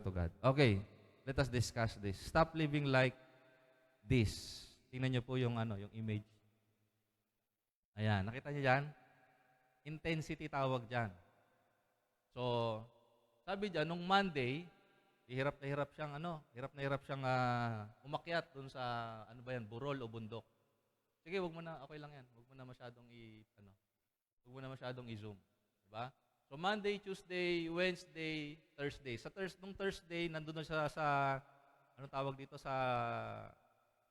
to God. Okay, let us discuss this. Stop living like this. Tingnan niyo po yung yung image. Ayan, nakita niyo diyan? Intensity tawag diyan. So, sabi diyan nung Monday, hirap na hirap siyang umakyat dun sa burol o bundok. Sige, wag mo na, okay lang 'yan. Wag mo na masyadong wag mo na masyadong i-zoom, 'di ba? So Monday, Tuesday, Wednesday, Thursday. Nung Thursday, nandun na siya sa anong tawag dito sa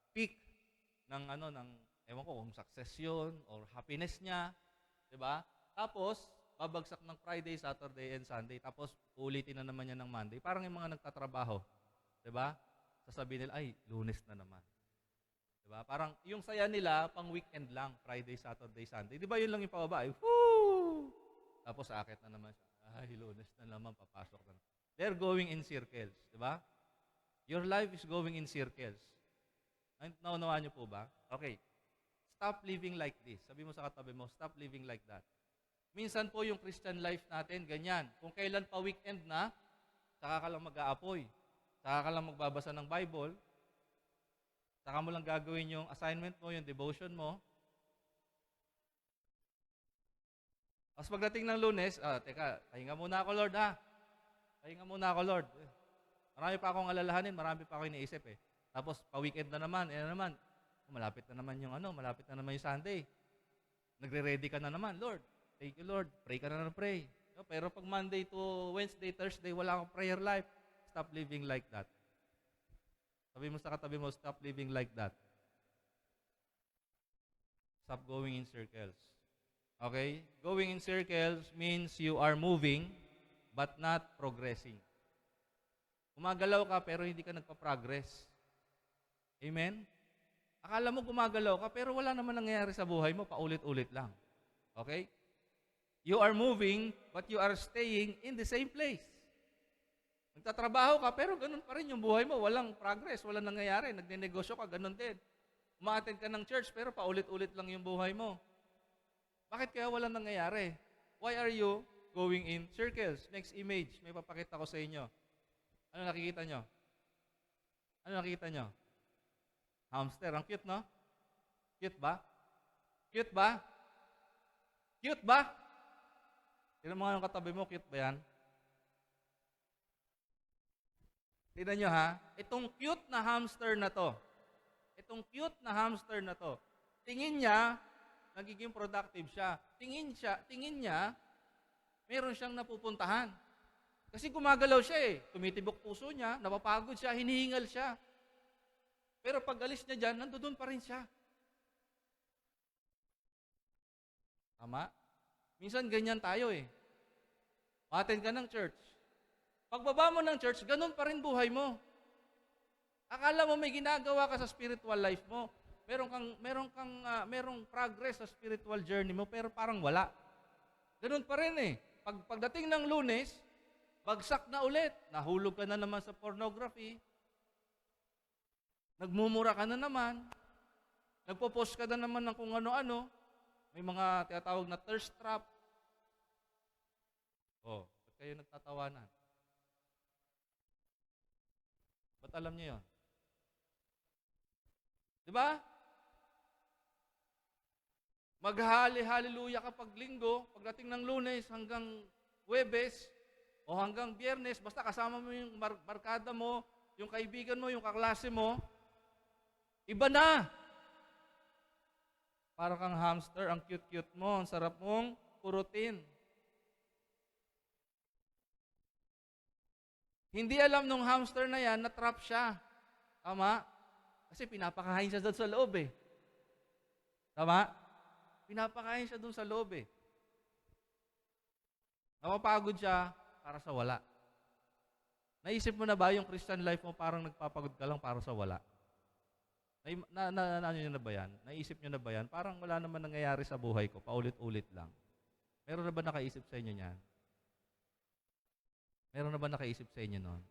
peak ng ewan ko kung success yun or happiness niya, 'di ba? Tapos babagsak ng Friday, Saturday, and Sunday. Tapos ulitin na naman niya ng Monday. Parang yung mga nagtatrabaho, 'di ba? Sasabihin nila, ay, Lunes na naman. 'Di ba? Parang yung saya nila pang weekend lang, Friday, Saturday, Sunday. 'Di ba? Yun lang yung pababa. Woo! Tapos aakit na naman siya. Ay, Lunes na naman, papasok na naman. They're going in circles, 'di ba? Your life is going in circles. Naunawaan niyo po ba? Okay. Stop living like this. Sabi mo sa katabi mo, stop living like that. Minsan po yung Christian life natin, ganyan. Kung kailan pa weekend na, saka ka lang mag-aapoy. Saka ka lang magbabasa ng Bible. Saka mo lang gagawin yung assignment mo, yung devotion mo. Tapos pagdating ng Lunes, teka, pahinga muna ako, Lord, ha? Pahinga muna ako, Lord. Marami pa akong alalahanin, marami pa ako iniisip, eh. Tapos, pa-weekend na naman, malapit na naman yung Sunday. Nagre-ready ka na naman, Lord. Thank you, Lord. Pray ka na pray. Pero pag Monday to Wednesday, Thursday, wala akong prayer life. Stop living like that. Sabi mo sa katabi mo, stop living like that. Stop going in circles. Okay? Going in circles means you are moving but not progressing. Gumagalaw ka pero hindi ka nagpa-progress. Amen? Akala mo gumagalaw ka pero wala naman nangyayari sa buhay mo, paulit-ulit lang. Okay? You are moving but you are staying in the same place. Nagtatrabaho ka pero ganun pa rin yung buhay mo, walang progress, walang nangyayari, nagnenegosyo ka, ganun din. Umaattend ka ng church pero paulit-ulit lang yung buhay mo. Bakit kaya walang nangyayari? Why are you going in circles? Next image, may papakita ko sa inyo. Ano nakikita nyo? Ano nakikita nyo? Hamster. Ang cute, no? Cute ba? Cute ba? Cute ba? Tignan mo nga yung katabi mo, cute ba yan? Tignan nyo ha, itong cute na hamster na to, tingin niya, nagiging productive siya. Tingin niya, meron siyang napupuntahan. Kasi gumagalaw siya eh. Tumitibok puso niya, napapagod siya, hinihingal siya. Pero pag alis niya dyan, nandoon pa rin siya. Tama? Minsan ganyan tayo eh. Attend ka ng church. Pagbaba mo ng church, ganun pa rin buhay mo. Akala mo may ginagawa ka sa spiritual life mo. Merong progress sa spiritual journey mo, pero parang wala. Ganun pa rin eh. Pagdating ng Lunes, bagsak na ulit. Nahulog ka na naman sa pornography. Nagmumura ka na naman. Nagpo-post ka na naman ng kung ano-ano. May mga tinatawag na thirst trap. Oh, ba't kayo nagtatawanan? Ba't alam niyo yun? Di ba? Maghali-hallelujah ka pag linggo, pagdating ng Lunes hanggang Huwebes, o hanggang Biyernes, basta kasama mo yung barkada mo, yung kaibigan mo, yung kaklase mo, iba na. Parang kang hamster, ang cute-cute mo, ang sarap mong purutin. Hindi alam nung hamster na yan, na-trap siya. Tama? Kasi pinapakain siya doon sa loob eh. Tama? Pinapakain siya doon sa loob eh. Napapagod siya para sa wala. Naisip mo na ba yung Christian life mo parang nagpapagod ka lang para sa wala? Ano nyo na ba yan? Naisip nyo na ba yan? Parang wala naman nangyayari sa buhay ko, paulit-ulit lang. Meron na ba nakaisip sa inyo yan? Meron na ba nakaisip sa inyo noon?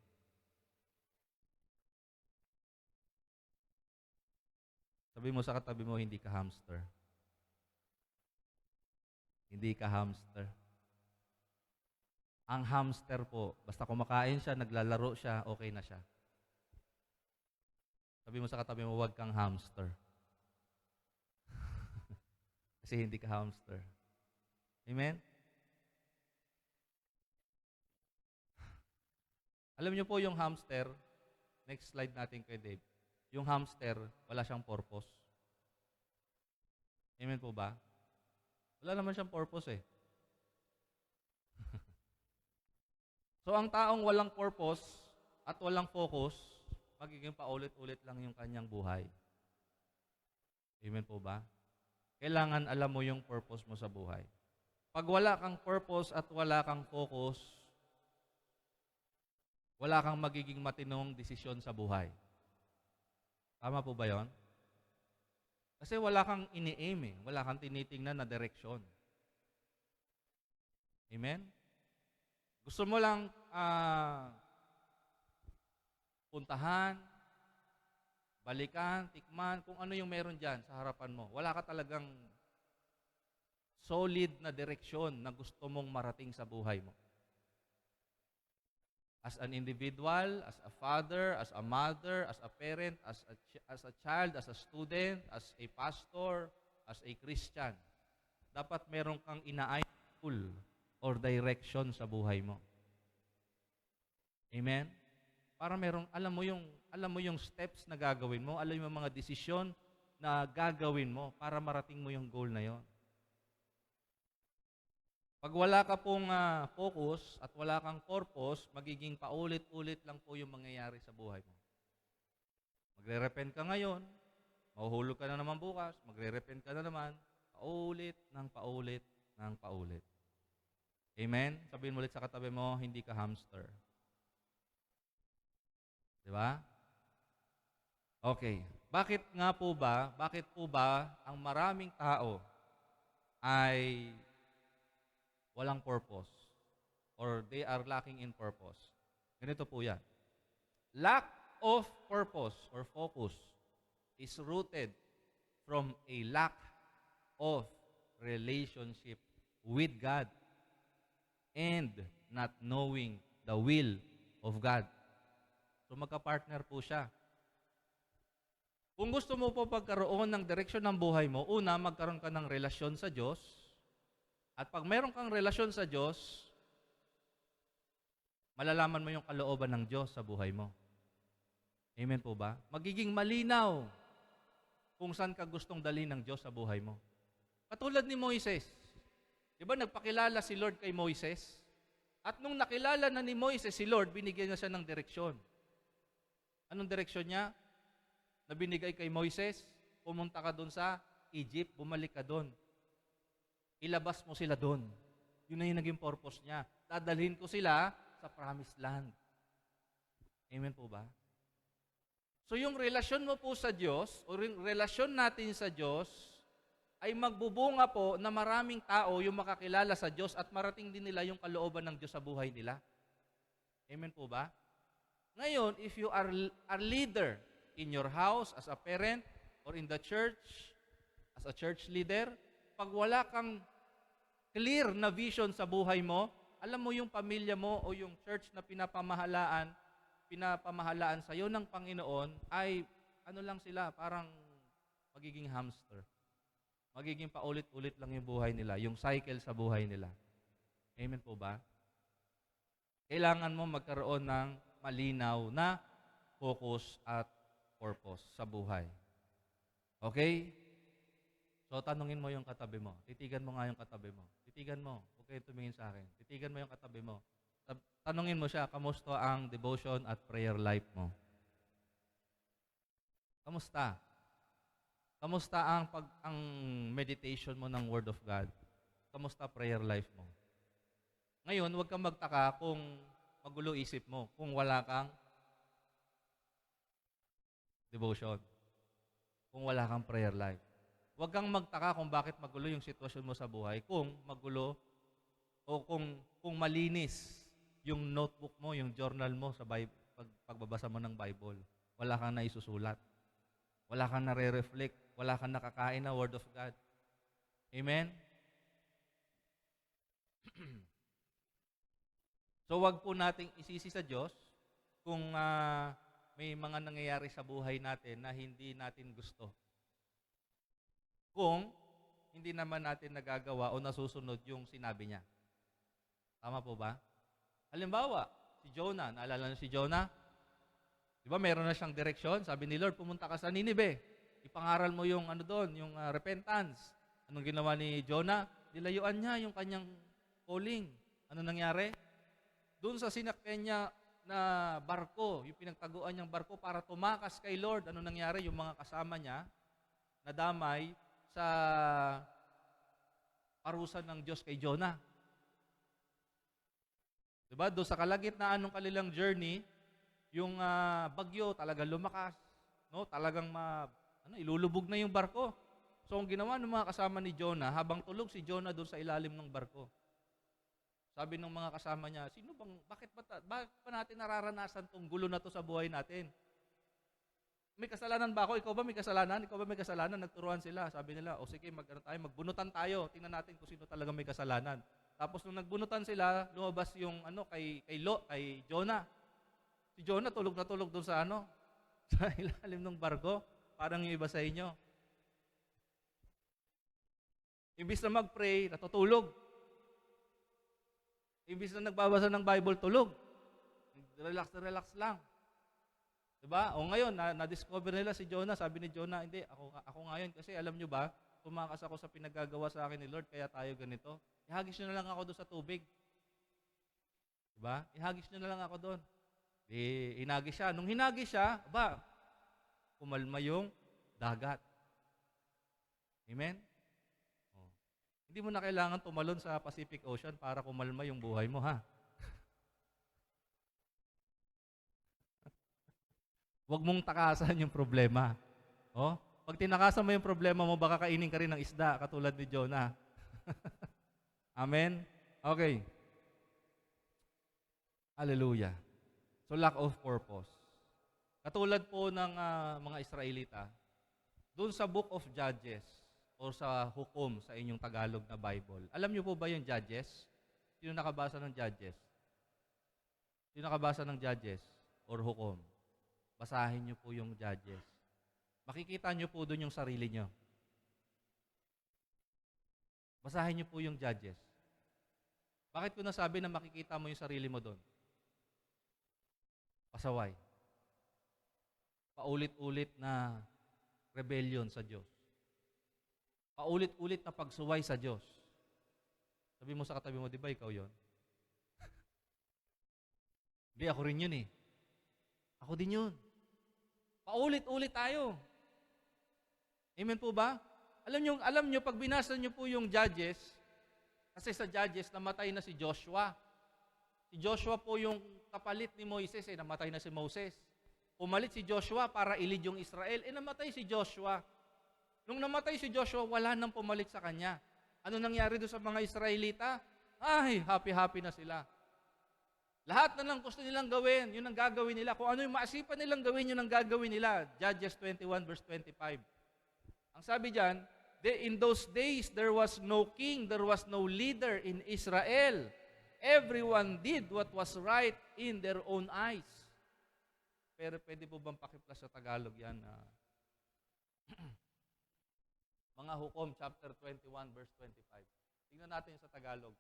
Sabi mo sa katabi mo, hindi ka hamster. Hindi ka hamster. Ang hamster po, basta kumakain siya, naglalaro siya, okay na siya. Sabi mo sa katabi mo, huwag kang hamster. Kasi hindi ka hamster. Amen? Alam niyo po yung hamster, next slide natin kay Dave, yung hamster, wala siyang purpose. Amen po ba? Wala naman siyang purpose eh. So ang taong walang purpose at walang focus, magiging paulit-ulit lang yung kanyang buhay. Amen po ba? Kailangan alam mo yung purpose mo sa buhay. Pag wala kang purpose at wala kang focus, wala kang magiging matinong desisyon sa buhay. Tama po ba yon? Kasi wala kang ini-aim eh. Wala kang tinitingnan na direksyon. Amen? Gusto mo lang puntahan, balikan, tikman, kung ano yung meron dyan sa harapan mo. Wala ka talagang solid na direksyon na gusto mong marating sa buhay mo. As an individual, as a father, as a mother, as a parent, as a child, as a student, as a pastor, as a Christian, dapat meron kang inaayos goal or direction sa buhay mo. Amen? Para merong, alam mo yung steps na gagawin mo, alam mo yung mga desisyon na gagawin mo para marating mo yung goal na yon. Pag wala ka pong focus at wala kang purpose, magiging paulit-ulit lang po yung mangyayari sa buhay mo. Magre-repent ka ngayon, mahuhulog ka na naman bukas, magre-repent ka na naman, paulit ng paulit ng paulit. Amen? Sabihin mo ulit sa katabi mo, hindi ka hamster. Di ba? Okay. Bakit po ba ang maraming tao ay walang purpose or they are lacking in purpose? Ganito po yan. Lack of purpose or focus is rooted from a lack of relationship with God and not knowing the will of God. So magka-partner po siya. Kung gusto mo po pagkaroon ng direksyon ng buhay mo, una, magkaroon ka ng relasyon sa Diyos. At pag meron kang relasyon sa Diyos, malalaman mo yung kalooban ng Diyos sa buhay mo. Amen po ba? Magiging malinaw kung saan ka gustong dalhin ng Diyos sa buhay mo. Katulad ni Moises. Di ba nagpakilala si Lord kay Moises? At nung nakilala na ni Moises si Lord, binigyan niya siya ng direksyon. Anong direksyon niya? Na binigay kay Moises, pumunta ka doon sa Egypt, bumalik ka doon. Ilabas mo sila doon. Yun na yung naging purpose niya. Dadalhin ko sila sa promised land. Amen po ba? So yung relasyon mo po sa Diyos, o yung relasyon natin sa Diyos, ay magbubunga po na maraming tao yung makakilala sa Diyos at marating din nila yung kalooban ng Diyos sa buhay nila. Amen po ba? Ngayon, if you are a leader in your house, as a parent, or in the church, as a church leader, pag wala kang clear na vision sa buhay mo, alam mo yung pamilya mo o yung church na pinapamahalaan sa iyo ng Panginoon ay ano lang sila, parang magiging hamster. Magiging paulit-ulit lang yung buhay nila, yung cycle sa buhay nila. Amen po ba? Kailangan mo magkaroon ng malinaw na focus at purpose sa buhay. Okay? So, tanungin mo yung katabi mo. Titigan mo nga yung katabi mo. Titigan mo. Huwag kayo tumingin sa akin. Titigan mo yung katabi mo. Tanungin mo siya, kamusta ang devotion at prayer life mo? Kamusta? Kamusta ang meditation mo ng Word of God? Kamusta prayer life mo? Ngayon, huwag kang magtaka kung magulo isip mo, kung wala kang devotion, kung wala kang prayer life. Huwag kang magtaka kung bakit magulo yung sitwasyon mo sa buhay, kung magulo o kung malinis yung notebook mo, yung journal mo sa Bible, pagbabasa mo ng Bible. Wala kang naisusulat. Wala kang nare-reflect. Wala kang nakakain na Word of God. Amen? So wag po nating isisi sa Diyos kung may mga nangyayari sa buhay natin na hindi natin gusto. Kung hindi naman natin nagagawa o nasusunod yung sinabi niya. Tama po ba? Halimbawa, si Jonah, naalala niyo si Jonah? Di ba meron na siyang direksyon? Sabi ni Lord, pumunta ka sa Ninive. Ipangaral mo yung yung repentance. Anong ginawa ni Jonah? Dilayuan niya yung kanyang calling. Ano nangyari? Doon sa sinakyan niya na barko, yung pinagtaguan niyang barko para tumakas kay Lord, ano nangyari? Yung mga kasama niya, nadamay sa parusa ng Diyos kay Jonah. Diba? Doon sa kalagitnaan ng kanilang journey, yung bagyo talaga lumakas. No? Talagang ilulubog na yung barko. So, ang ginawa ng mga kasama ni Jonah, habang tulog si Jonah doon sa ilalim ng barko. Sabi ng mga kasama niya, bakit ba natin nararanasan tong gulo na to sa buhay natin? May kasalanan ba ako? Ikaw ba may kasalanan? Ikaw ba may kasalanan? Nagturuan sila. Sabi nila, o sige, magbunutan tayo. Tingnan natin kung sino talaga may kasalanan. Tapos nung nagbunutan sila, lumabas yung kay Jonah. Si Jonah tulog na tulog doon sa sa ilalim ng barko. Parang yung iba sa inyo. Imbis na mag-pray, natutulog. Imbis na nagbabasa ng Bible, tulog. Relax lang. Diba? O ngayon, na-discover nila si Jonah. Sabi ni Jonah, hindi, ako ngayon. Kasi alam nyo ba, tumakas ako sa pinagagawa sa akin ni Lord, kaya tayo ganito. Ihagis nyo na lang ako doon sa tubig. Diba? Ihagis nyo na lang ako doon. Hinagis siya. Nung hinagis siya, kumalma yung dagat. Amen? O. Hindi mo na kailangan tumalon sa Pacific Ocean para kumalma yung buhay mo, ha? Huwag mong takasan yung problema. Oh, pag tinakasan mo yung problema mo, baka kainin ka rin ng isda, katulad ni Jonah. Amen? Okay. Hallelujah. So, lack of purpose. Katulad po ng mga Israelita, doon sa Book of Judges, o sa Hukom sa inyong Tagalog na Bible, alam niyo po ba yung Judges? Sino nakabasa ng Judges? Sino nakabasa ng Judges or Hukom? Basahin niyo po yung Judges. Makikita niyo po doon yung sarili niyo. Basahin niyo po yung Judges. Bakit ko nasabi na makikita mo yung sarili mo doon? Pasaway. Paulit-ulit na rebellion sa Diyos. Paulit-ulit na pagsuway sa Diyos. Sabi mo sa katabi mo, di ba ikaw yon? Hindi, ako rin yun eh. Ako din yun. Paulit-ulit tayo. Amen po ba? Alam nyo, pag binasa nyo po yung Judges, kasi sa Judges, namatay na si Joshua. Si Joshua po yung kapalit ni Moises, namatay na si Moses. Pumalit si Joshua para ilid yung Israel, namatay si Joshua. Nung namatay si Joshua, wala nang pumalit sa kanya. Ano nangyari doon sa mga Israelita? Ay, happy-happy na sila. Lahat na lang gusto nilang gawin, yun ang gagawin nila. Kung ano yung maasipan nilang gawin, yun ang gagawin nila. Judges 21 verse 25. Ang sabi dyan, in those days, there was no king, there was no leader in Israel. Everyone did what was right in their own eyes. Pero pwede po bang pakiplas sa Tagalog yan? Mga Hukom, chapter 21, verse 25. Tingnan natin sa Tagalog.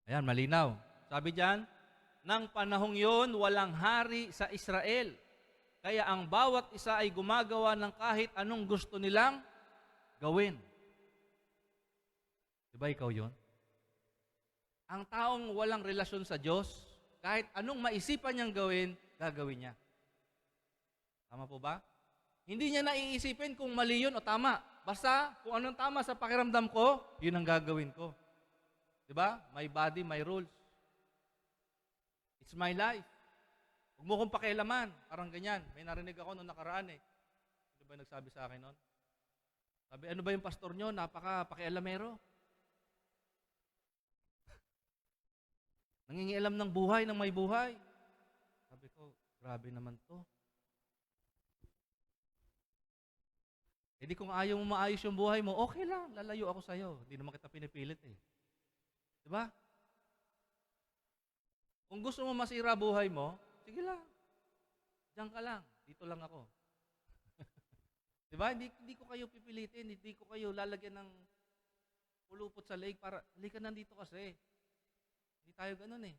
Ayan, malinaw. Sabi diyan, nang panahong yon, walang hari sa Israel. Kaya ang bawat isa ay gumagawa ng kahit anong gusto nilang gawin. Diba ikaw yon? Ang taong walang relasyon sa Diyos, kahit anong maisipan niyang gawin, gagawin niya. Tama po ba? Hindi niya naiisipin kung mali yun o tama. Basta kung anong tama sa pakiramdam ko, yun ang gagawin ko. Diba? My body, my rules. It's my life. Huwag mo kong pakialaman. Parang ganyan. May narinig ako noong nakaraan eh. Ano ba nagsabi sa akin noon? Sabi, ano ba yung pastor nyo? Napaka-pakialamero. Nangingialam ng buhay, ng may buhay. Sabi ko, grabe naman to. E di kung ayaw mo maayos yung buhay mo, okay lang, lalayo ako sa'yo. Hindi naman kita pinipilit eh. Diba? Kung gusto mo masira buhay mo, sige lang. Diyan ka lang. Dito lang ako. Diba? Hindi ko kayo pipilitin. Hindi ko kayo lalagyan ng pulupot sa leeg para, halika nandito kasi. Hindi tayo ganun eh.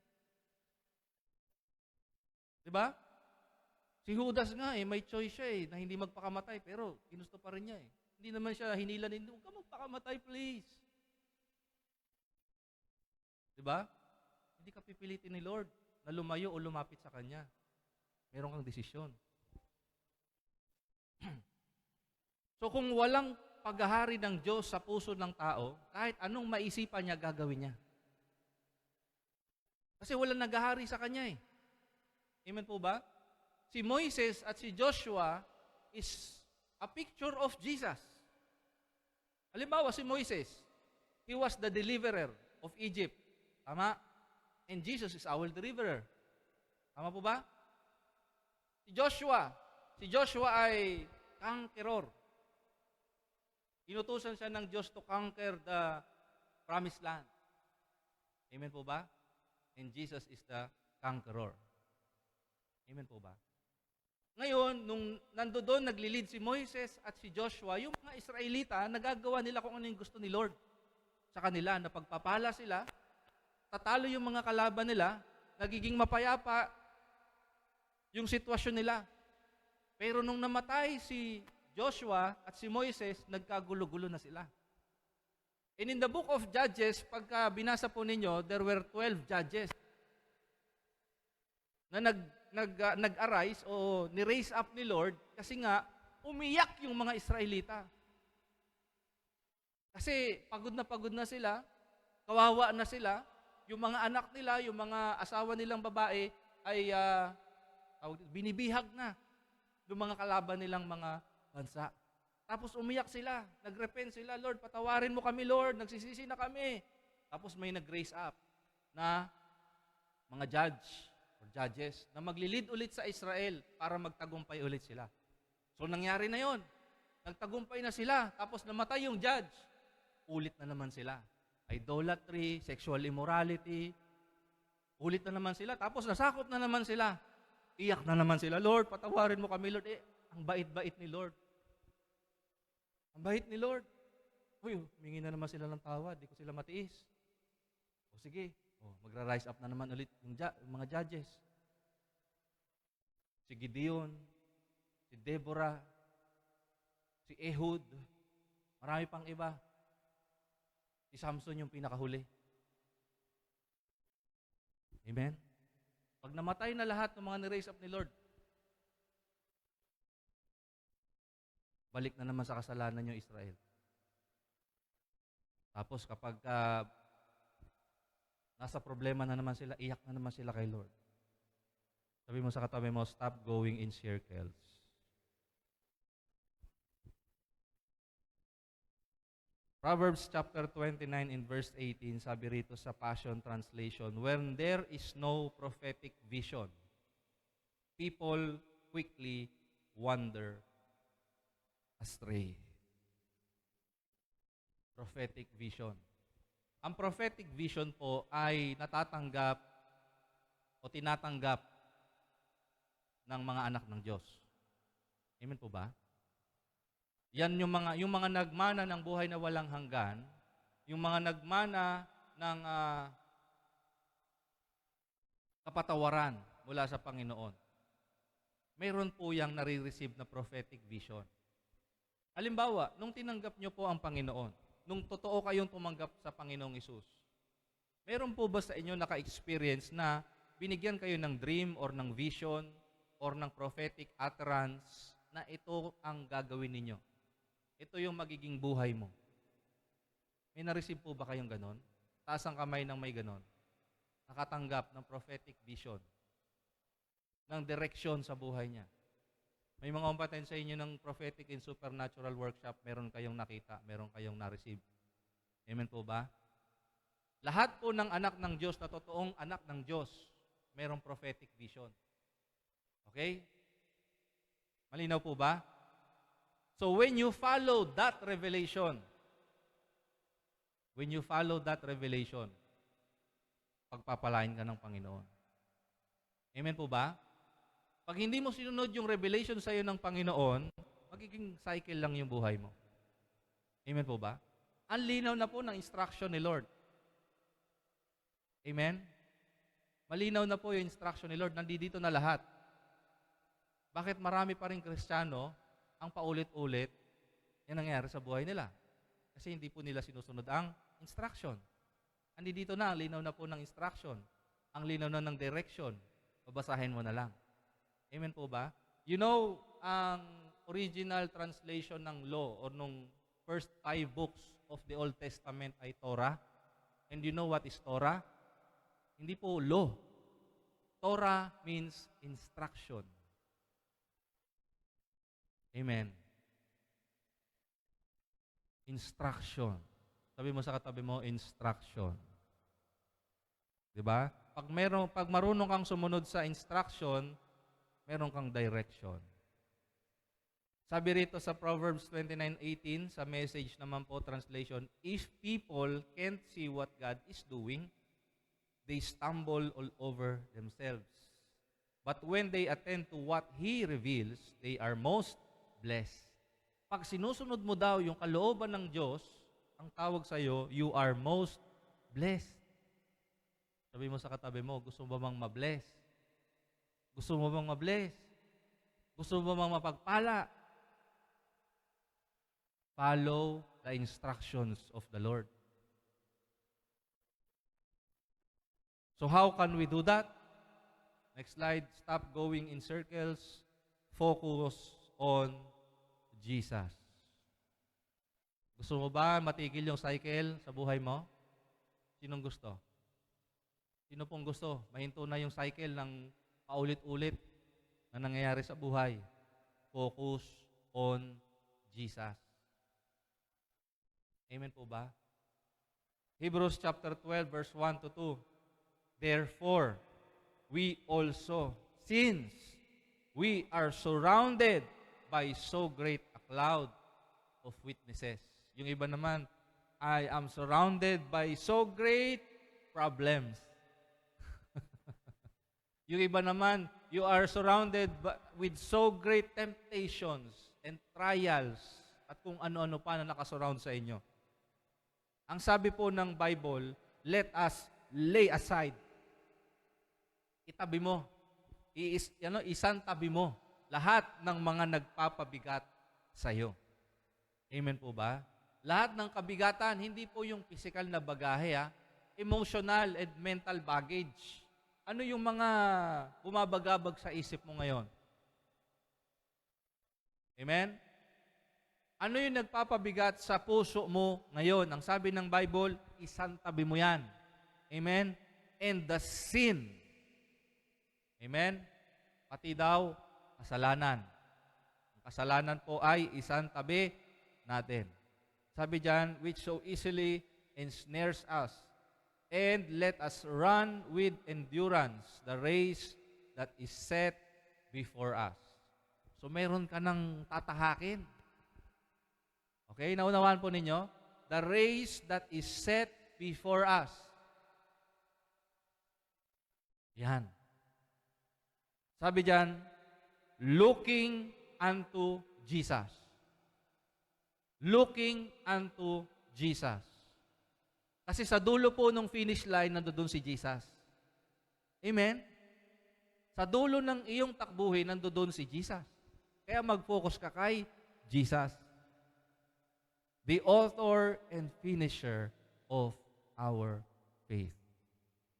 Diba? Si Judas nga eh, may choice siya eh, na hindi magpakamatay, pero ginusto pa rin niya eh. Hindi naman siya hinila nito, huwag ka magpakamatay please. Diba? Hindi ka pipilitin ni Lord na lumayo o lumapit sa Kanya. Meron kang desisyon. So kung walang paghahari ng Diyos sa puso ng tao, kahit anong maisipan niya, gagawin niya. Kasi walang naghahari sa Kanya eh. Amen po ba? Si Moises at si Joshua is a picture of Jesus. Halimbawa, si Moises, he was the deliverer of Egypt. Tama? And Jesus is our deliverer. Tama po ba? Si Joshua ay conqueror. Inutusan siya ng Diyos to conquer the promised land. Amen po ba? And Jesus is the conqueror. Amen po ba? Ngayon, nung nandoon, naglilid si Moises at si Joshua, yung mga Israelita, nagagawa nila kung ano yung gusto ni Lord sa kanila, na pagpapala sila, tatalo yung mga kalaban nila, nagiging mapayapa yung sitwasyon nila. Pero nung namatay si Joshua at si Moises, nagkagulo-gulo na sila. And in the book of Judges, pagka binasa po ninyo, there were 12 judges na nag-arise o ni-raise up ni Lord kasi nga umiyak yung mga Israelita. Kasi pagod na sila, kawawa na sila, yung mga anak nila, yung mga asawa nilang babae ay binibihag na yung mga kalaban nilang mga bansa. Tapos umiyak sila, nagrepent sila, Lord, patawarin mo kami, Lord, nagsisisi na kami. Tapos may nag-raise up na mga judges na maglilid ulit sa Israel para magtagumpay ulit sila. So nangyari na yon. Nagtagumpay na sila, tapos namatay yung judge. Ulit na naman sila. Idolatry, sexual immorality, ulit na naman sila. Tapos nasakop na naman sila. Iyak na naman sila, Lord, patawarin mo kami, Lord. Ang bait-bait ni Lord. Ang bait ni Lord. Uy, humingi na naman sila ng tawad, di ko sila matiis. O sige, magra-rise up na naman ulit yung mga judges. Si Gideon, si Deborah, si Ehud, marami pang iba. Si Samson yung pinakahuli. Amen? Pag namatay na lahat ng mga ni-raise up ni Lord, balik na naman sa kasalanan yung Israel. Tapos kapag nasa problema na naman sila, iyak na naman sila kay Lord. Sabi mo sa katabi mo, stop going in circles. Proverbs chapter 29 in verse 18, sabi rito sa Passion Translation, when there is no prophetic vision, people quickly wander astray. Prophetic vision. Ang prophetic vision po ay natatanggap o tinatanggap ng mga anak ng Diyos. Amen po ba? Yan yung mga nagmana ng buhay na walang hanggan, yung mga nagmana ng kapatawaran mula sa Panginoon. Mayroon po yang nare-receive na prophetic vision. Halimbawa, nung tinanggap nyo po ang Panginoon, nung totoo kayong tumanggap sa Panginoong Hesus, meron po ba sa inyo naka-experience na binigyan kayo ng dream or ng vision or ng prophetic utterance na ito ang gagawin ninyo? Ito yung magiging buhay mo. May na-receive po ba kayong ganon? Taas ang kamay ng may ganon. Nakatanggap ng prophetic vision, ng direksyon sa buhay niya. May mga umpatan sa inyo ng prophetic and supernatural workshop, meron kayong nakita, meron kayong na-receive. Amen po ba? Lahat po ng anak ng Diyos na totoong anak ng Diyos, mayroong prophetic vision. Okay? Malinaw po ba? So when you follow that revelation, pagpapalain ka ng Panginoon. Amen po ba? Pag hindi mo sinunod yung revelation sa iyo ng Panginoon, magiging cycle lang yung buhay mo. Amen po ba? Ang linaw na po ng instruction ni Lord. Amen? Malinaw na po yung instruction ni Lord. Nandito na lahat. Bakit marami pa rin Kristiyano ang paulit-ulit yung nangyayari sa buhay nila? Kasi hindi po nila sinusunod ang instruction. Nandito na, ang linaw na po ng instruction. Ang linaw na ng direction. Babasahin mo na lang. Amen po ba? You know, ang original translation ng law or nung first 5 books of the Old Testament ay Torah. And you know what is Torah? Hindi po law. Torah means instruction. Amen. Instruction. Sabi mo sa katabi mo, instruction. Diba? Pag marunong kang sumunod sa instruction, meron kang direction. Sabi rito sa Proverbs 29:18, sa Message naman po translation, if people can't see what God is doing, they stumble all over themselves. But when they attend to what He reveals, they are most blessed. Pag sinusunod mo daw yung kalooban ng Diyos, ang tawag sa iyo, you are most blessed. Sabi mo sa katabi mo, gusto mo bang ma-bless? Gusto mo bang ma-bless? Gusto mo bang mapagpala? Follow the instructions of the Lord. So how can we do that? Next slide. Stop going in circles. Focus on Jesus. Gusto mo ba matigil yung cycle sa buhay mo? Sinong gusto? Sino pong gusto? Mahinto na yung cycle ng paulit-ulit na nangyayari sa buhay. Focus on Jesus. Amen po ba? Hebrews chapter 12 verse 1 to 2. Therefore, we also, since we are surrounded by so great a cloud of witnesses. Yung iba naman, I am surrounded by so great problems. Yung iba naman, you are surrounded with so great temptations and trials at kung ano-ano pa na nakasurround sa inyo. Ang sabi po ng Bible, let us lay aside. Itabi mo. Isantabi mo lahat ng mga nagpapabigat sa iyo. Amen po ba? Lahat ng kabigatan, hindi po yung physical na bagahe, emotional and mental baggage. Ano yung mga bumabagabag sa isip mo ngayon? Amen? Ano yung nagpapabigat sa puso mo ngayon? Ang sabi ng Bible, isantabi mo yan. Amen? And the sin. Amen? Pati daw, kasalanan. Ang kasalanan po ay isantabi natin. Sabi dyan, which so easily ensnares us. And let us run with endurance the race that is set before us. So, meron ka ng tatahakin. Okay, naunawaan po ninyo? The race that is set before us. Yan. Sabi dyan, looking unto Jesus. Looking unto Jesus. Kasi sa dulo po ng finish line, nandoon si Jesus. Amen? Sa dulo ng iyong takbuhin, nandoon si Jesus. Kaya mag-focus ka kay Jesus. The author and finisher of our faith.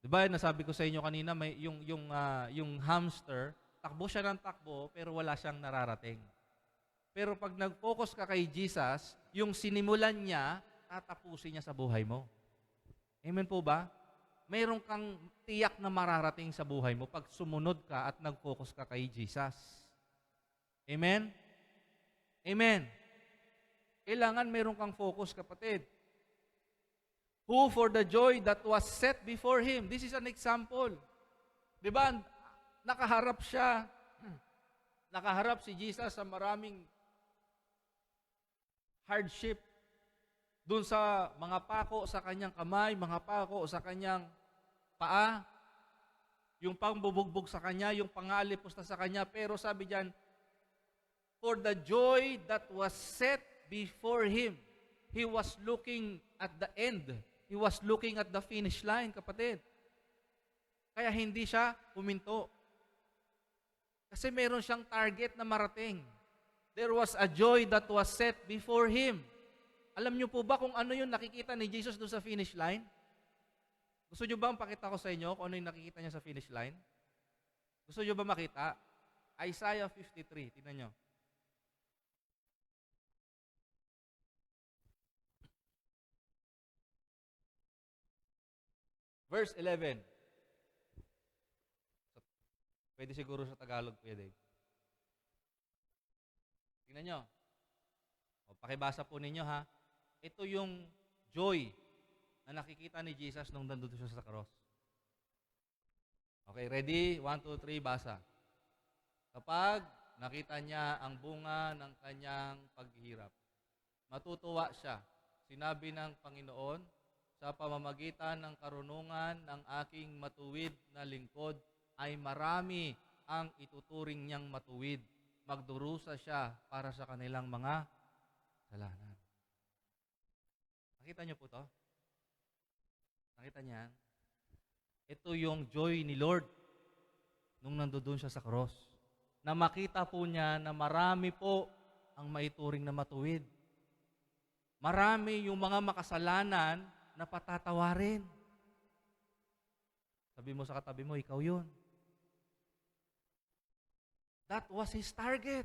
Diba, nasabi ko sa inyo kanina, may yung hamster, takbo siya ng takbo, pero wala siyang nararating. Pero pag nag-focus ka kay Jesus, yung sinimulan niya, tatapusin niya sa buhay mo. Amen po ba? Mayroon kang tiyak na mararating sa buhay mo pag sumunod ka at nag-focus ka kay Jesus. Amen? Amen. Kailangan mayroon kang focus, kapatid. who for the joy that was set before him. This is an example. Di ba? Nakaharap siya. Nakaharap si Jesus sa maraming hardship. Doon sa mga pako sa kanyang kamay, mga pako sa kanyang paa, yung pangbubugbog sa kanya, yung pangalipos na sa kanya. Pero sabi diyan, for the joy that was set before him, he was looking at the end. He was looking at the finish line, kapatid. Kaya hindi siya huminto. Kasi meron siyang target na marating. There was a joy that was set before him. Alam niyo po ba kung ano yung nakikita ni Jesus doon sa finish line? Gusto niyo ba pakita ko sa inyo kung ano yung nakikita niya sa finish line? Gusto niyo ba makita? Isaiah 53, tingnan niyo. Verse 11. Pwede siguro sa Tagalog, pwede. Tingnan nyo. O, pakibasa po ninyo ha. Ito yung joy na nakikita ni Jesus nung nandun siya sa cross. Okay, ready? 1, 2, 3, basa. Kapag nakita niya ang bunga ng kanyang paghihirap, matutuwa siya. Sinabi ng Panginoon, sa pamamagitan ng karunungan ng aking matuwid na lingkod, ay marami ang ituturing niyang matuwid. Magdurusa siya para sa kanilang mga kasalanan. Nakita niyo po to? Nakita niya? Ito yung joy ni Lord nung nandoon siya sa cross. Na makita po niya na marami po ang maituring na matuwid. Marami yung mga makasalanan na patatawarin. Sabi mo sa katabi mo, ikaw yun. That was his target.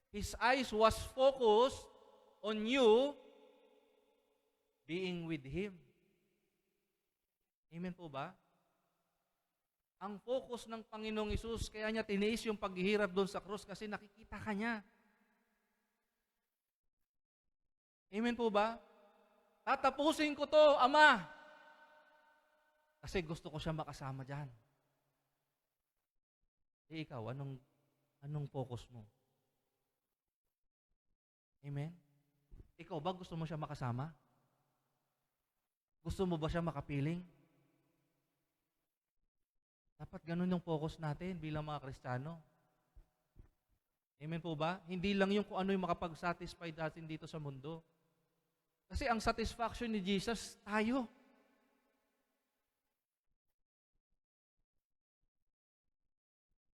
His eyes was focused on you being with him. Amen po ba? Ang focus ng Panginoong Hesus, kaya niya tiniis yung paghihirap doon sa krus kasi nakikita ka niya. Amen po ba? Tatapusin ko to, Ama. Kasi gusto ko siya makasama dyan. Ikaw, anong focus mo? Amen? Ikaw ba gusto mo siya makasama? Gusto mo ba siya makapiling? Dapat ganun yung focus natin bilang mga Kristiyano. Amen po ba? Hindi lang yung kung ano yung makapag-satisfy natin dito sa mundo. Kasi ang satisfaction ni Jesus, tayo.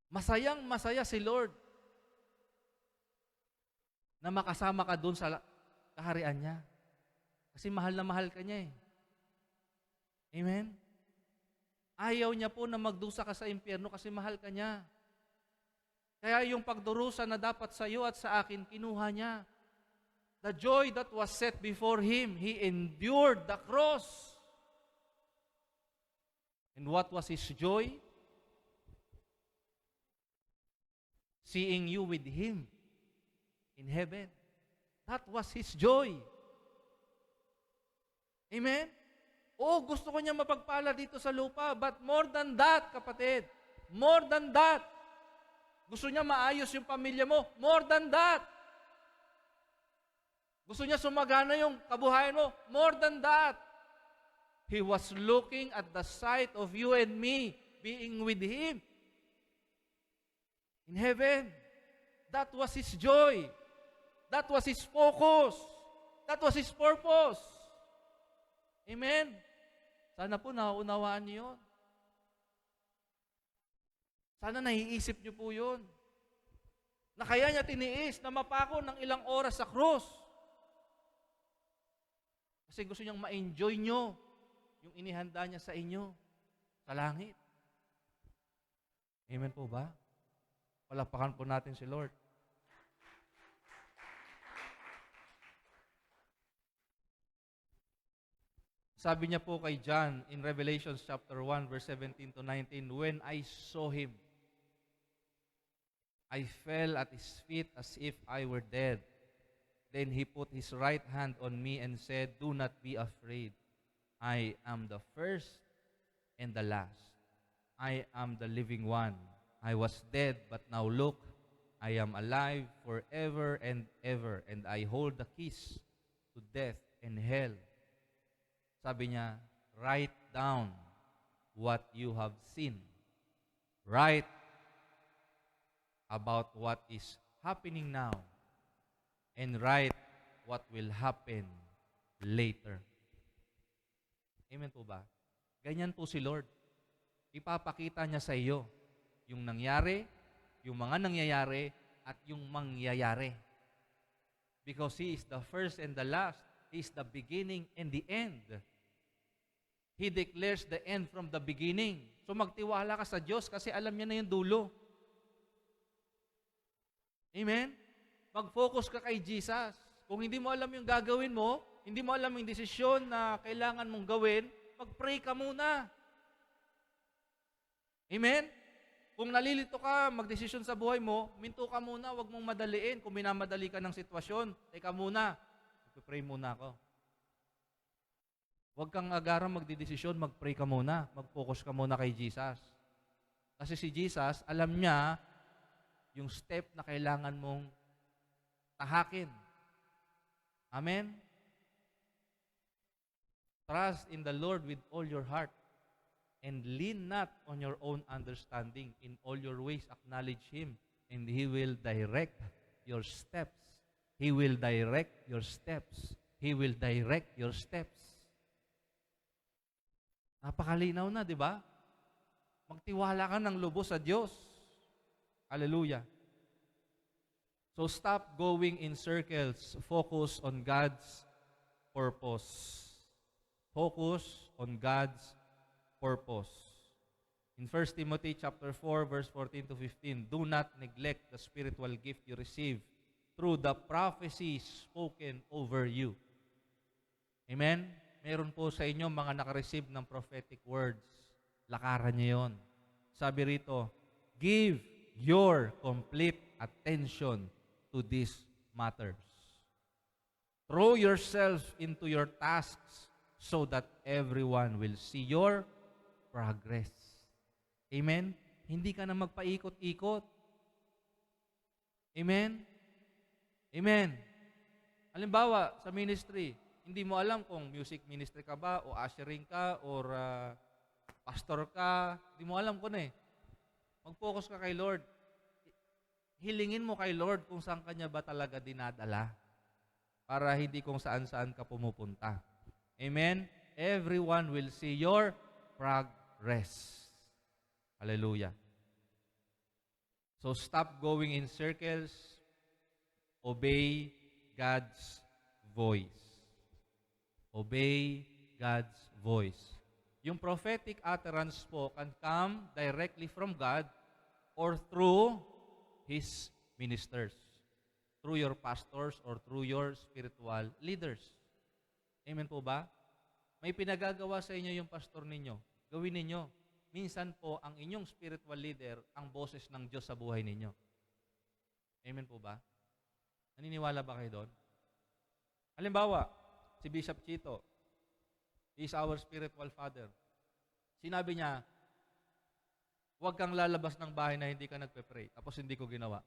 Masayang masaya si Lord na makasama ka doon sa kaharian niya. Kasi mahal na mahal ka niya eh. Amen? Ayaw niya po na magdusa ka sa impyerno kasi mahal ka niya. Kaya yung pagdurusa na dapat sa iyo at sa akin, kinuha niya. The joy that was set before him, he endured the cross. And what was his joy? Seeing you with him in heaven. That was his joy. Amen? Oh, gusto ko niya mapagpala dito sa lupa. But more than that, kapatid. More than that. Gusto niya maayos yung pamilya mo. More than that. Gusto niya sumagana yung kabuhayan mo. More than that. He was looking at the sight of you and me being with him in heaven. That was his joy. That was his focus. That was his purpose. Amen? Sana po nauunawaan niyo yun. Sana naiisip niyo po yun. Na kaya niya tiniis na mapako ng ilang oras sa krus. Kasi gusto niyang ma-enjoy nyo yung inihanda niya sa inyo sa langit. Amen po ba? Palakpakan po natin si Lord. Sabi niya po kay John in Revelation chapter 1 verse 17 to 19, when I saw him, I fell at his feet as if I were dead. Then he put his right hand on me and said, do not be afraid. I am the first and the last. I am the living one. I was dead, but now look, I am alive forever and ever, and I hold the keys to death and hell. Sabi niya, write down what you have seen. Write about what is happening now, and write what will happen later. Amen po ba? Ganyan po si Lord. Ipapakita niya sa iyo yung nangyari, yung mga nangyayari, at yung mangyayari. Because He is the first and the last. He is the beginning and the end. He declares the end from the beginning. So magtiwala ka sa Diyos kasi alam niya na yung dulo. Amen? Mag-focus ka kay Jesus. Kung hindi mo alam yung gagawin mo, hindi mo alam yung desisyon na kailangan mong gawin, mag-pray ka muna. Amen? Kung nalilito ka, magdesisyon sa buhay mo, minto ka muna, huwag mong madaliin. Kung minamadali ka ng sitwasyon, teka muna, mag-pray muna ako. Huwag kang agarang magdidesisyon, mag-pray ka muna. Mag-focus ka muna kay Jesus. Kasi si Jesus, alam niya yung step na kailangan mong tahakin. Amen? Trust in the Lord with all your heart and lean not on your own understanding. In all your ways acknowledge Him, and He will direct your steps. He will direct your steps. He will direct your steps. Napakalinaw na, di ba? Magtiwala ka ng lubos sa Diyos. Hallelujah. So stop going in circles. Focus on God's purpose. Focus on God's purpose. In 1 Timothy chapter 4, verse 14 to 15, do not neglect the spiritual gift you receive through the prophecies spoken over you. Amen? Meron po sa inyo mga nakareceive ng prophetic words. Lakaran niyo yun. Sabi rito, give your complete attention to these matters. Throw yourself into your tasks so that everyone will see your progress. Amen? Hindi ka na magpaikot-ikot. Amen? Amen. Halimbawa, sa ministry, hindi mo alam kung music ministry ka ba, o ushering ka, or pastor ka. Hindi mo alam kung Mag-focus ka kay Lord. Hilingin mo kay Lord kung saan kanya ba talaga dinadala para hindi kung saan-saan ka pumupunta. Amen? Everyone will see your progress. Hallelujah. So stop going in circles. Obey God's voice. Obey God's voice. Yung prophetic utterance po can come directly from God or through His ministers, through your pastors or through your spiritual leaders. Amen po ba? May pinagagawa sa inyo yung pastor ninyo. Gawin ninyo. Minsan po, ang inyong spiritual leader, ang boses ng Diyos sa buhay ninyo. Amen po ba? Naniniwala ba kayo doon? Halimbawa, si Bishop Chito, he is our spiritual father. Sinabi niya, huwag kang lalabas ng bahay na hindi ka nagpe-pray. Tapos hindi ko ginawa.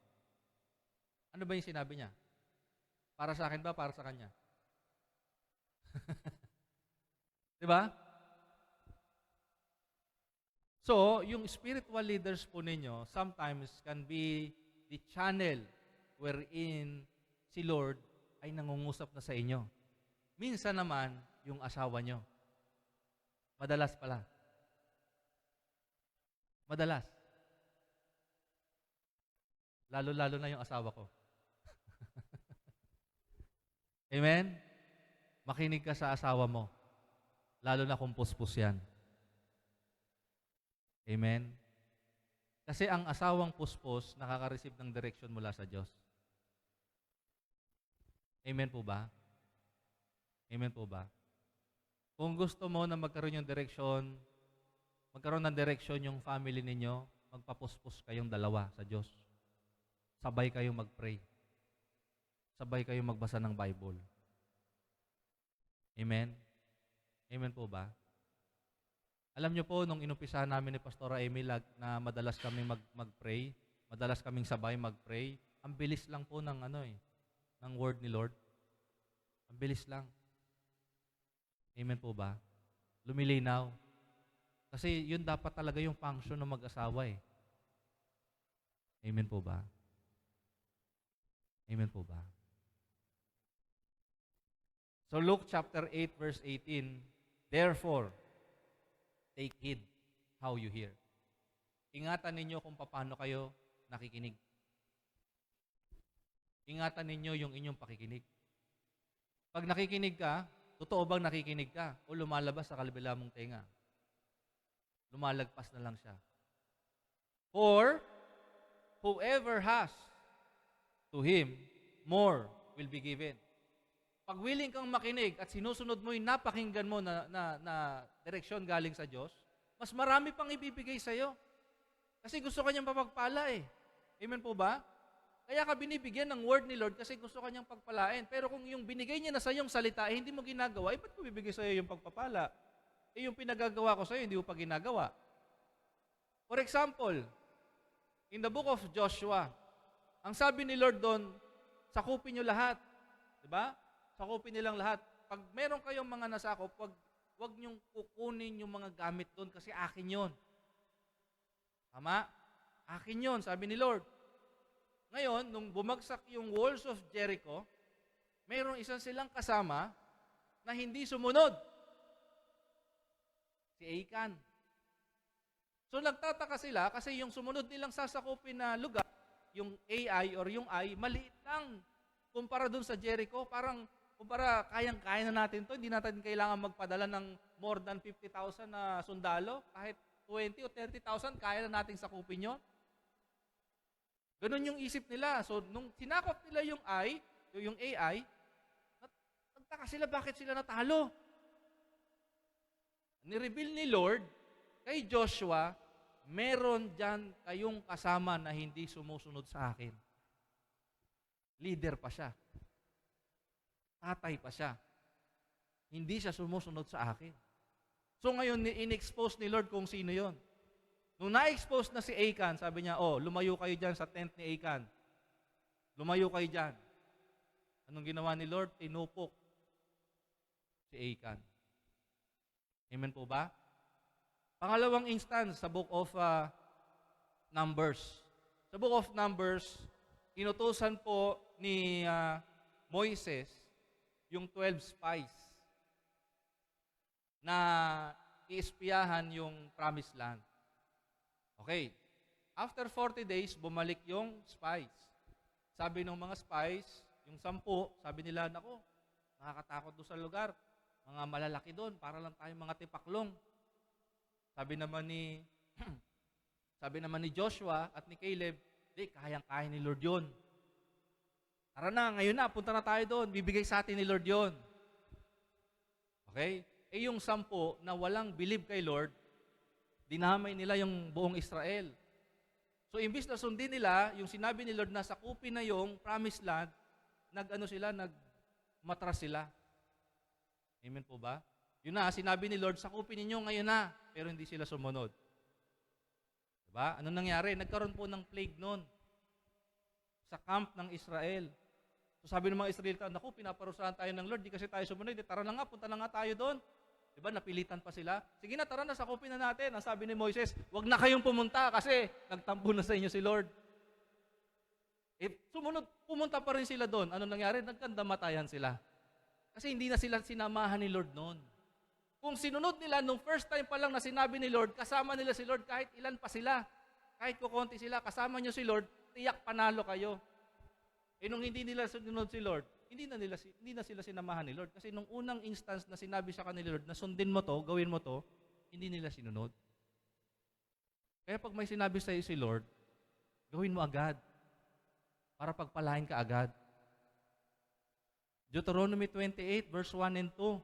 Ano ba yung sinabi niya? Para sa akin ba? Para sa kanya? Diba? So, yung spiritual leaders po ninyo sometimes can be the channel wherein si Lord ay nangungusap na sa inyo. Minsan naman, yung asawa nyo. Madalas pala. Madalas. Lalo-lalo na yung asawa ko. Amen? Makinig ka sa asawa mo. Lalo na kung puspos yan. Amen? Kasi ang asawang puspos, nakaka-receive ng direction mula sa Diyos. Amen po ba? Amen po ba? Kung gusto mo na magkaroon ng direction yung family ninyo, magpapuspos kayong dalawa sa Diyos. Sabay kayong mag-pray. Sabay kayong magbasa ng Bible. Amen? Amen po ba? Alam niyo po, nung inumpisahan namin ni Pastora Emil na madalas kami mag-pray, madalas kaming sabay mag-pray, ang bilis lang po ng ng word ni Lord. Ang bilis lang. Amen po ba? Lumilinaw. Kasi yun dapat talaga yung function ng mag-asawa eh. Amen po ba? Amen po ba? So Luke chapter 8 verse 18, therefore, take heed how you hear. Ingatan ninyo kung paano kayo nakikinig. Ingatan ninyo yung inyong pakikinig. Pag nakikinig ka, totoo bang nakikinig ka? O lumalabas sa kalibila mong tenga? Lumalagpas na lang siya. For whoever has, to him, more will be given. Pag willing kang makinig at sinusunod mo yung napakinggan mo na direksyon galing sa Diyos, mas marami pang ibibigay sa'yo. Kasi gusto kanyang papagpala eh. Amen po ba? Kaya ka binibigyan ng word ni Lord kasi gusto kanyang pagpalain. Pero kung yung binigay niya na sa iyong salita, hindi mo ginagawa, ba't ko bibigay sa iyo yung pagpapala? Yung pinagagawa ko sa iyo, hindi mo pa ginagawa. For example, in the book of Joshua, ang sabi ni Lord doon, sakupin niyo lahat. Diba? Sakupin nilang lahat. Pag meron kayong mga nasakop, wag niyong kukunin yung mga gamit doon kasi akin yon. Tama? Akin yon, sabi ni Lord. Ngayon, nung bumagsak yung walls of Jericho, mayroong isang silang kasama na hindi sumunod. Si Achan. So nagtataka sila kasi yung sumunod nilang sasakupin na lugar, yung AI or yung I, maliit lang. Kumpara dun sa Jericho, parang kumpara kayang-kaya na natin to, hindi natin kailangan magpadala ng more than 50,000 na sundalo, kahit 20 o 30,000, kaya na nating sakupin yun. Ganun yung isip nila. So, nung sinakop nila yung AI, nagtaka sila bakit sila natalo. Nireveal ni Lord kay Joshua, meron dyan kayong kasama na hindi sumusunod sa akin. Leader pa siya. Tatay pa siya. Hindi siya sumusunod sa akin. So ngayon, in-expose ni Lord kung sino yon. Nung na-expose na si Achan, sabi niya, lumayo kayo dyan sa tent ni Achan. Lumayo kayo dyan. Anong ginawa ni Lord? Tinupok si Achan. Amen po ba? Pangalawang instance sa book of Numbers. Sa book of Numbers, inutusan po ni Moises yung 12 spies na iispiyahan yung promised land. Okay. After 40 days, bumalik yung spies. Sabi ng mga spies, yung 10, sabi nila, nako, nakakatakot doon sa lugar. Mga malalaki doon, para lang tayong mga tipaklong. Sabi naman ni Joshua at ni Caleb, kayang-kaya ni Lord yun. Tara na, ngayon na, punta na tayo doon. Bibigay sa atin ni Lord yun. Okay? Yung 10 na walang believe kay Lord, dinamay nila yung buong Israel. So, imbis na sundin nila, yung sinabi ni Lord na sakupin na yung promised land, nagmatras sila. Amen po ba? Yun na, sinabi ni Lord, sakupin ninyo ngayon na, pero hindi sila sumunod. Diba? Ano nangyari? Nagkaroon po ng plague noon sa camp ng Israel. So sabi ng mga Israelita, naku, pinaparusahan tayo ng Lord, di kasi tayo sumunod, tara na nga, punta na nga tayo doon. Diba, napilitan pa sila. Sige na, tara na, sakupin na natin. Ang sabi ni Moises, wag na kayong pumunta kasi nagtampo na sa inyo si Lord. Pumunta pa rin sila doon. Ano nangyari? Nagkandamatayan sila. Kasi hindi na sila sinamahan ni Lord noon. Kung sinunod nila, nung first time pa lang na sinabi ni Lord, kasama nila si Lord kahit ilan pa sila. Kahit kukunti sila, kasama nyo si Lord, tiyak panalo kayo. Nung hindi nila sinunod si Lord, hindi na sila sinamahan ni Lord. Kasi nung unang instance na sinabi sa kanila Lord, na sundin mo to, gawin mo to, hindi nila sinunod. Kaya pag may sinabi sa iyo si Lord, gawin mo agad. Para pagpalain ka agad. Deuteronomy 28 verse 1 and 2.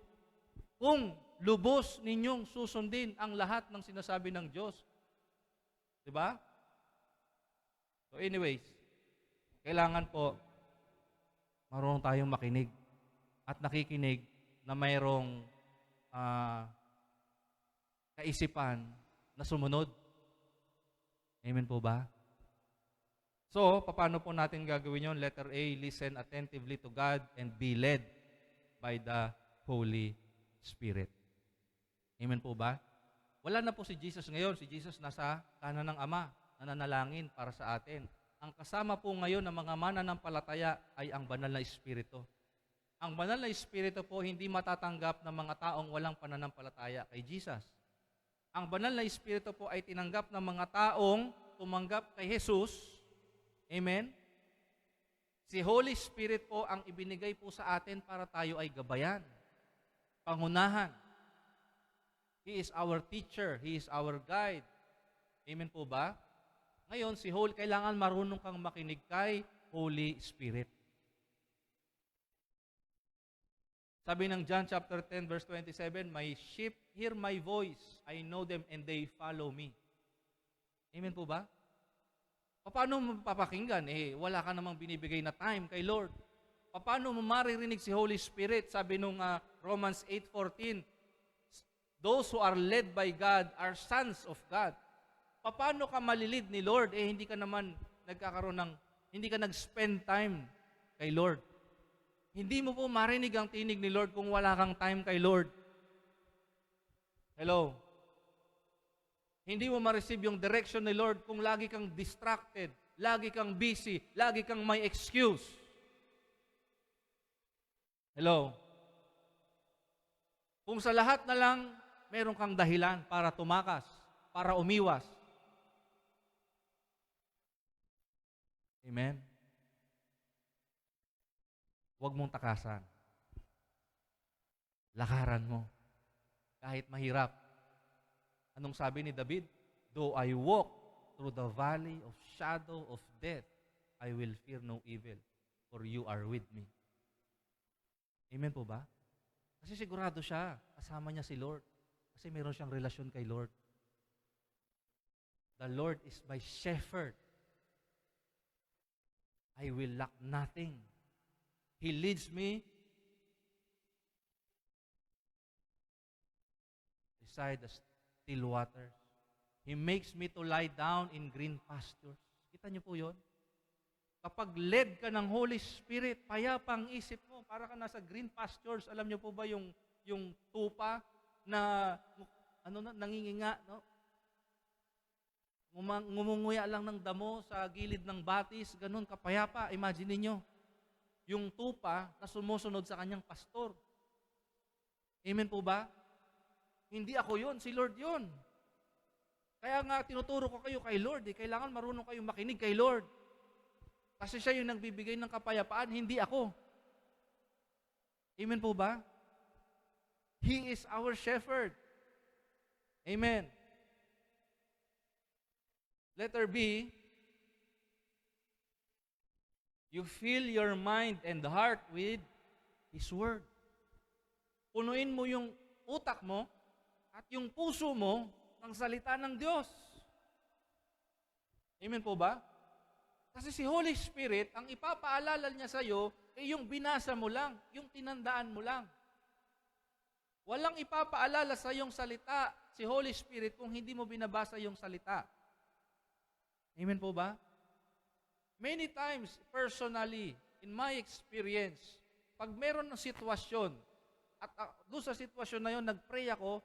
Kung lubos ninyong susundin ang lahat ng sinasabi ng Diyos. Diba? So anyways, kailangan po marunong tayong makinig at nakikinig na mayroong kaisipan na sumunod. Amen po ba? So, paano po natin gagawin yun? Letter A, listen attentively to God and be led by the Holy Spirit. Amen po ba? Wala na po si Jesus ngayon. Si Jesus nasa kanan ng Ama, nananalangin para sa atin. Ang kasama po ngayon ng mga mananampalataya ay ang banal na Espiritu. Ang banal na Espiritu po hindi matatanggap ng mga taong walang pananampalataya kay Jesus. Ang banal na Espiritu po ay tinanggap ng mga taong tumanggap kay Jesus. Amen? Si Holy Spirit po ang ibinigay po sa atin para tayo ay gabayan, pangunahan. He is our teacher. He is our guide. Amen po ba? Ngayon, kailangan marunong kang makinig kay Holy Spirit. Sabi ng John chapter 10 verse 27, "My sheep hear my voice. I know them and they follow me." Amen po ba? Paano mo papakinggan? Wala ka namang binibigay na time kay Lord. Paano mo maririnig si Holy Spirit? Sabi nung Romans 8:14, "Those who are led by God are sons of God." Paano ka malilid ni Lord? Hindi ka naman hindi ka nag-spend time kay Lord. Hindi mo po marinig ang tinig ni Lord kung wala kang time kay Lord. Hello? Hindi mo ma-receive yung direction ni Lord kung lagi kang distracted, lagi kang busy, lagi kang may excuse. Hello? Kung sa lahat na lang, meron kang dahilan para tumakas, para umiwas. Amen? Huwag mong takasan. Lakaran mo. Kahit mahirap. Anong sabi ni David? "Though I walk through the valley of shadow of death, I will fear no evil, for you are with me." Amen po ba? Kasi sigurado siya, kasama niya si Lord. Kasi meron siyang relasyon kay Lord. The Lord is my shepherd. I will lack nothing. He leads me beside the still waters. He makes me to lie down in green pastures. Kita niyo po yun? Kapag led ka ng Holy Spirit, payapa ang isip mo, para ka nasa green pastures. Alam niyo po ba yung tupa na nanginginga, no? Ngumunguya lang ng damo sa gilid ng batis, ganun kapayapa. Imagine niyo yung tupa na sumusunod sa kanyang pastor. Amen po ba? Hindi ako yun, si Lord yun. Kaya nga tinuturo ko kayo kay Lord. Kailangan marunong kayong makinig kay Lord. Kasi siya yung nagbibigay ng kapayapaan, hindi ako. Amen po ba? He is our shepherd. Amen. Letter B, you fill your mind and heart with His Word. Punuin mo yung utak mo at yung puso mo ng salita ng Diyos. Amen po ba? Kasi si Holy Spirit, ang ipapaalala niya sa iyo ay yung binasa mo lang, yung tinandaan mo lang. Walang ipapaalala sa iyong salita si Holy Spirit kung hindi mo binabasa yung salita. Amen po ba? Many times, personally, in my experience, pag meron ng sitwasyon, at doon sa sitwasyon na yun, nag-pray ako,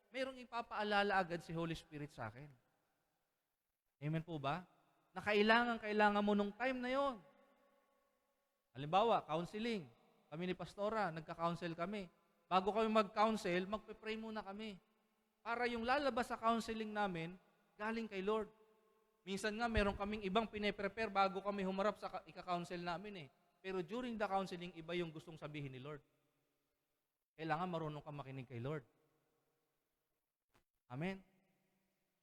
mayroong ipapaalala agad si Holy Spirit sa akin. Amen po ba? Na kailangan mo nung time na yon. Halimbawa, counseling. Kami ni Pastora, nagka-counsel kami. Bago kami mag-counsel, magpe-pray muna kami. Para yung lalabas sa counseling namin, galing kay Lord. Minsan nga, meron kaming ibang pine-prepare bago kami humarap sa ika-counsel namin eh. Pero during the counseling, iba yung gustong sabihin ni Lord. Kailangan marunong kang makinig kay Lord. Amen.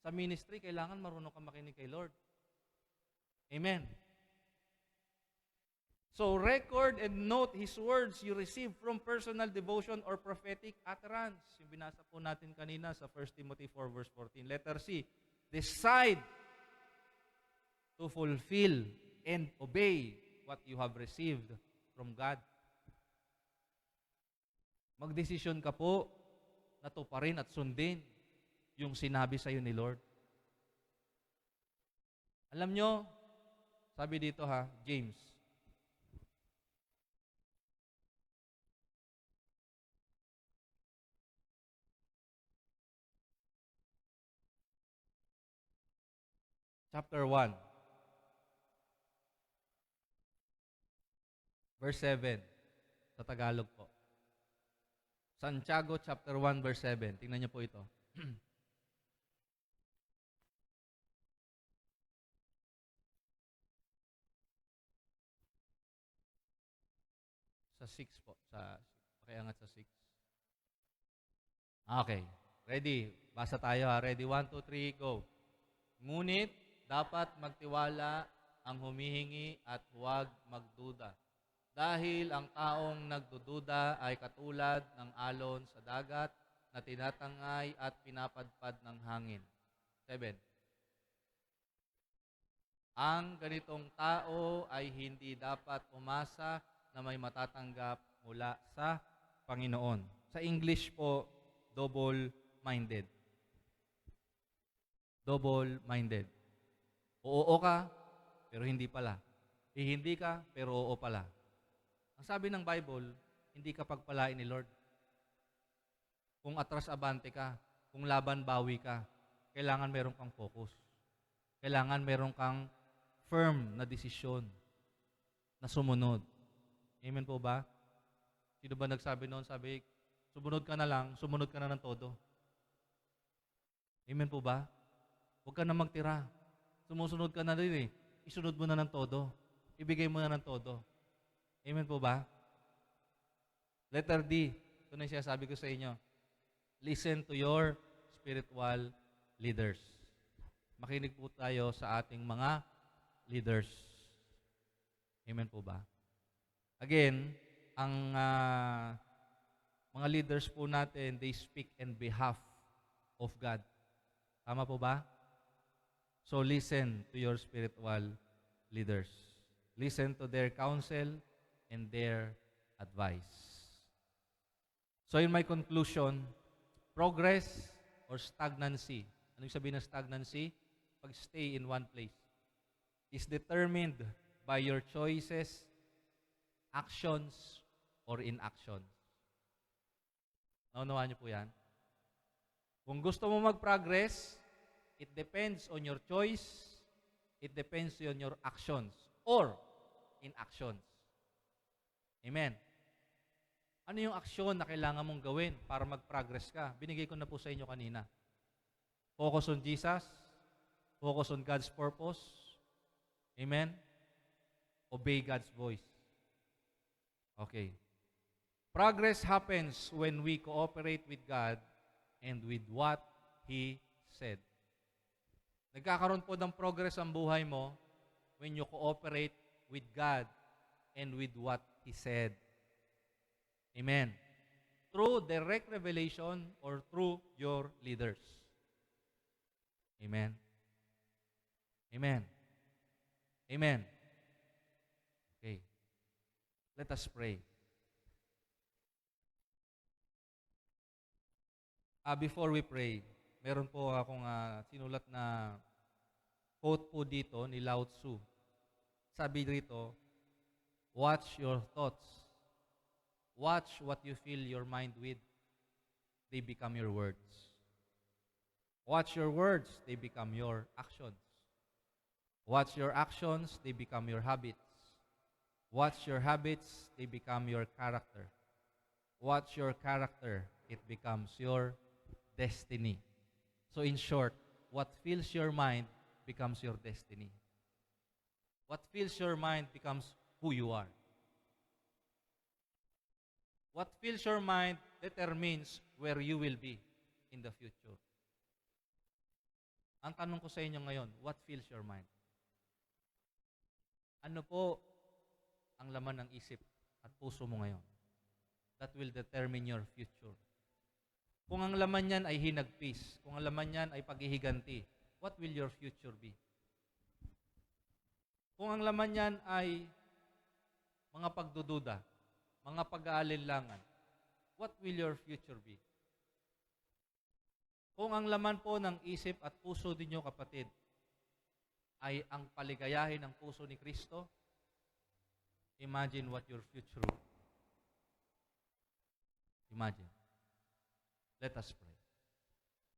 Sa ministry, kailangan marunong kang makinig kay Lord. Amen. So, record and note His words you receive from personal devotion or prophetic utterance. Yung binasa po natin kanina sa 1 Timothy 4 verse 14. Letter C, decide to fulfill and obey what you have received from God. Magdesisyon ka po natuparin at sundin yung sinabi sa iyo ni Lord. Alam nyo, sabi dito James, chapter 1, verse 7, sa Tagalog po. Santiago chapter 1, verse 7. Tingnan niyo po ito. Sa 6 po. Pakiangat sa 6. Okay. Ready? Basa tayo Ready? 1, 2, 3, go. Ngunit, dapat magtiwala ang humihingi at huwag magduda. Dahil ang taong nagdududa ay katulad ng alon sa dagat na tinatangay at pinapadpad ng hangin. 7. Ang ganitong tao ay hindi dapat umasa na may matatanggap mula sa Panginoon. Sa English po, double-minded. Double-minded. Oo ka, pero hindi pala. Hindi ka, pero oo pala. Ang sabi ng Bible, hindi ka pagpalain ni Lord. Kung atras abante ka, kung laban bawi ka, kailangan meron kang focus. Kailangan meron kang firm na desisyon na sumunod. Amen po ba? Sino ba nagsabi noon? Sabi, sumunod ka na ng todo. Amen po ba? Huwag ka na magtira. Sumusunod ka na rin Isunod mo na ng todo. Ibigay mo na ng todo. Amen po ba? Letter D. Ito na yung sinasabi ko sa inyo. Listen to your spiritual leaders. Makinig po tayo sa ating mga leaders. Amen po ba? Again, ang mga leaders po natin, they speak in behalf of God. Tama po ba? So listen to your spiritual leaders. Listen to their counsel and their advice. So in my conclusion, progress or stagnancy, ano yung sabihin ng stagnancy? Pag-stay in one place, is determined by your choices, actions, or inactions. Naunawaan niyo po yan? Kung gusto mo mag-progress, it depends on your choice, it depends on your actions, or inactions. Amen. Ano yung aksyon na kailangan mong gawin para mag-progress ka? Binigay ko na po sa inyo kanina. Focus on Jesus. Focus on God's purpose. Amen. Obey God's voice. Okay. Progress happens when we cooperate with God and with what He said. Nagkakaroon po ng progress ang buhay mo when you cooperate with God and with what He said. Amen. Through direct revelation or through your leaders. Amen. Amen. Amen. Okay. Let us pray. Before we pray, meron po akong sinulat na quote po dito ni Lao Tzu. Sabi dito, watch your thoughts. Watch what you fill your mind with. They become your words. Watch your words, they become your actions. Watch your actions, they become your habits. Watch your habits, they become your character. Watch your character, it becomes your destiny. So in short, what fills your mind becomes your destiny. What fills your mind becomes who you are. What fills your mind determines where you will be in the future. Ang tanong ko sa inyo ngayon, what fills your mind? Ano po ang laman ng isip at puso mo ngayon? That will determine your future. Kung ang laman niyan ay hinagpis, kung ang laman niyan ay paghihiganti, what will your future be? Kung ang laman niyan ay mga pagdududa, mga pag-aalinlangan, what will your future be? Kung ang laman po ng isip at puso ninyo, kapatid, ay ang paligayahin ng puso ni Kristo, imagine what your future will be. Imagine. Let us pray.